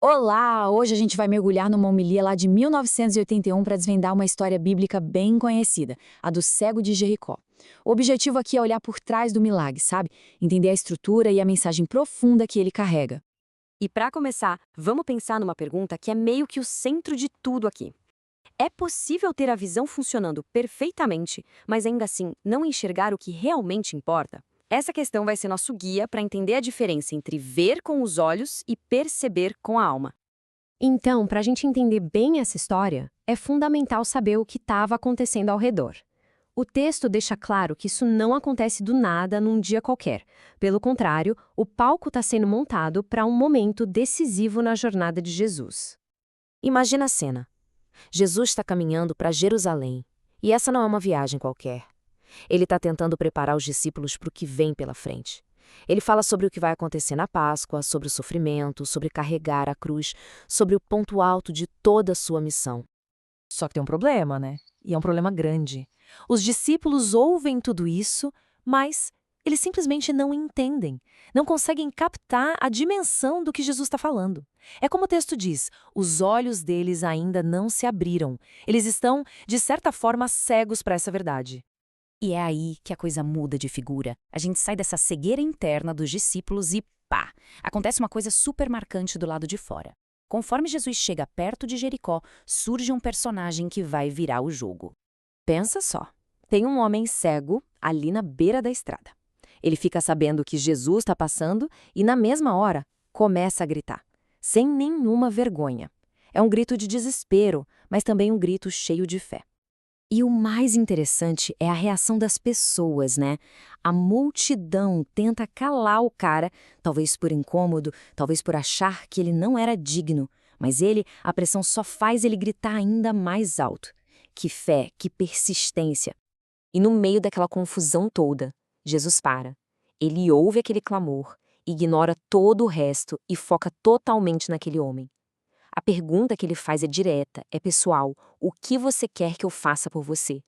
Olá! Hoje a gente vai mergulhar numa homilia lá de 1981 para desvendar uma história bíblica bem conhecida, a do cego de Jericó. O objetivo aqui é olhar por trás do milagre, sabe? Entender a estrutura e a mensagem profunda que ele carrega. E para começar, vamos pensar numa pergunta que é meio que o centro de tudo aqui. É possível ter a visão funcionando perfeitamente, mas ainda assim não enxergar o que realmente importa? Essa questão vai ser nosso guia para entender a diferença entre ver com os olhos e perceber com a alma. Então, para a gente entender bem essa história, é fundamental saber o que estava acontecendo ao redor. O texto deixa claro que isso não acontece do nada num dia qualquer. Pelo contrário, o palco está sendo montado para um momento decisivo na jornada de Jesus. Imagina a cena. Jesus está caminhando para Jerusalém, e essa não é uma viagem qualquer. Ele está tentando preparar os discípulos para o que vem pela frente. Ele fala sobre o que vai acontecer na Páscoa, sobre o sofrimento, sobre carregar a cruz, sobre o ponto alto de toda a sua missão. Só que tem um problema, né? E é um problema grande. Os discípulos ouvem tudo isso, mas eles simplesmente não entendem, não conseguem captar a dimensão do que Jesus está falando. É como o texto diz, os olhos deles ainda não se abriram. Eles estão, de certa forma, cegos para essa verdade. E é aí que a coisa muda de figura. A gente sai dessa cegueira interna dos discípulos e pá! Acontece uma coisa super marcante do lado de fora. Conforme Jesus chega perto de Jericó, surge um personagem que vai virar o jogo. Pensa só, tem um homem cego ali na beira da estrada. Ele fica sabendo que Jesus está passando e, na mesma hora, começa a gritar, sem nenhuma vergonha. É um grito de desespero, mas também um grito cheio de fé. E o mais interessante é a reação das pessoas, né? A multidão tenta calar o cara, talvez por incômodo, talvez por achar que ele não era digno, mas a pressão só faz ele gritar ainda mais alto. Que fé, que persistência. E no meio daquela confusão toda, Jesus para. Ele ouve aquele clamor, ignora todo o resto e foca totalmente naquele homem. A pergunta que ele faz é direta, é pessoal. O que você quer que eu faça por você?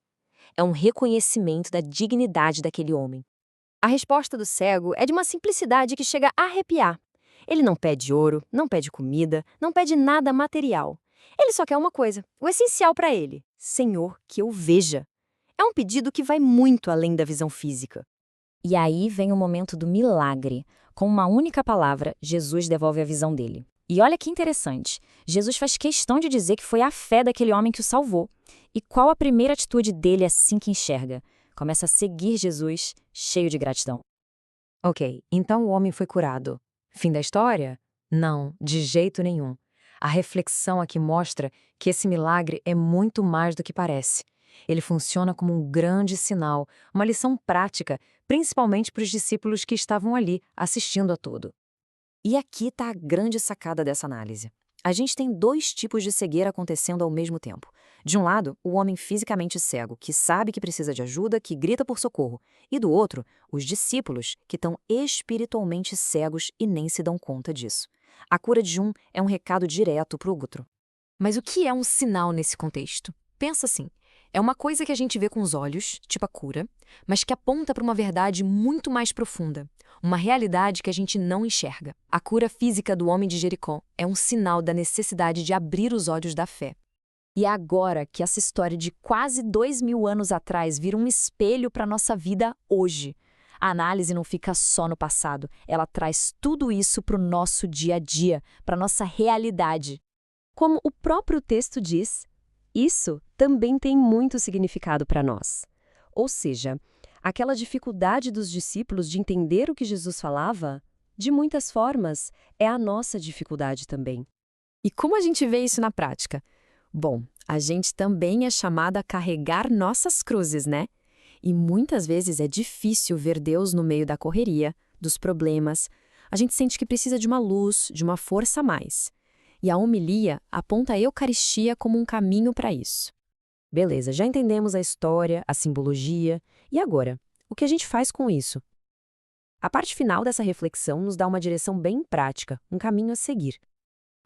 É um reconhecimento da dignidade daquele homem. A resposta do cego é de uma simplicidade que chega a arrepiar. Ele não pede ouro, não pede comida, não pede nada material. Ele só quer uma coisa, o essencial para ele: Senhor, que eu veja. É um pedido que vai muito além da visão física. E aí vem o momento do milagre. Com uma única palavra, Jesus devolve a visão dele. E olha que interessante, Jesus faz questão de dizer que foi a fé daquele homem que o salvou. E qual a primeira atitude dele assim que enxerga? Começa a seguir Jesus, cheio de gratidão. Ok, então o homem foi curado. Fim da história? Não, de jeito nenhum. A reflexão aqui mostra que esse milagre é muito mais do que parece. Ele funciona como um grande sinal, uma lição prática, principalmente para os discípulos que estavam ali, assistindo a tudo. E aqui está a grande sacada dessa análise. A gente tem dois tipos de cegueira acontecendo ao mesmo tempo. De um lado, o homem fisicamente cego, que sabe que precisa de ajuda, que grita por socorro. E do outro, os discípulos, que estão espiritualmente cegos e nem se dão conta disso. A cura de um é um recado direto para o outro. Mas o que é um sinal nesse contexto? Pensa assim, é uma coisa que a gente vê com os olhos, tipo a cura, mas que aponta para uma verdade muito mais profunda, uma realidade que a gente não enxerga. A cura física do homem de Jericó é um sinal da necessidade de abrir os olhos da fé. E é agora que essa história de quase 2000 anos atrás vira um espelho para a nossa vida hoje. A análise não fica só no passado, ela traz tudo isso para o nosso dia a dia, para a nossa realidade. Como o próprio texto diz, isso também tem muito significado para nós. Ou seja, aquela dificuldade dos discípulos de entender o que Jesus falava, de muitas formas, é a nossa dificuldade também. E como a gente vê isso na prática? Bom, a gente também é chamada a carregar nossas cruzes, né? E muitas vezes é difícil ver Deus no meio da correria, dos problemas. A gente sente que precisa de uma luz, de uma força a mais. E a homilia aponta a Eucaristia como um caminho para isso. Beleza, já entendemos a história, a simbologia. E agora? O que a gente faz com isso? A parte final dessa reflexão nos dá uma direção bem prática, um caminho a seguir.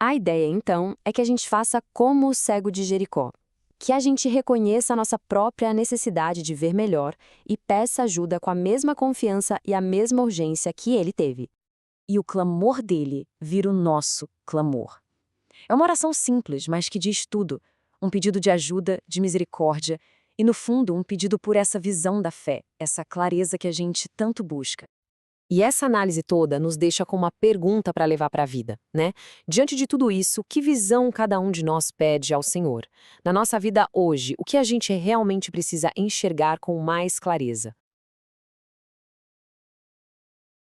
A ideia, então, é que a gente faça como o cego de Jericó. Que a gente reconheça a nossa própria necessidade de ver melhor e peça ajuda com a mesma confiança e a mesma urgência que ele teve. E o clamor dele vira o nosso clamor. É uma oração simples, mas que diz tudo. Um pedido de ajuda, de misericórdia e, no fundo, um pedido por essa visão da fé, essa clareza que a gente tanto busca. E essa análise toda nos deixa com uma pergunta para levar para a vida, né? Diante de tudo isso, que visão cada um de nós pede ao Senhor? Na nossa vida hoje, o que a gente realmente precisa enxergar com mais clareza?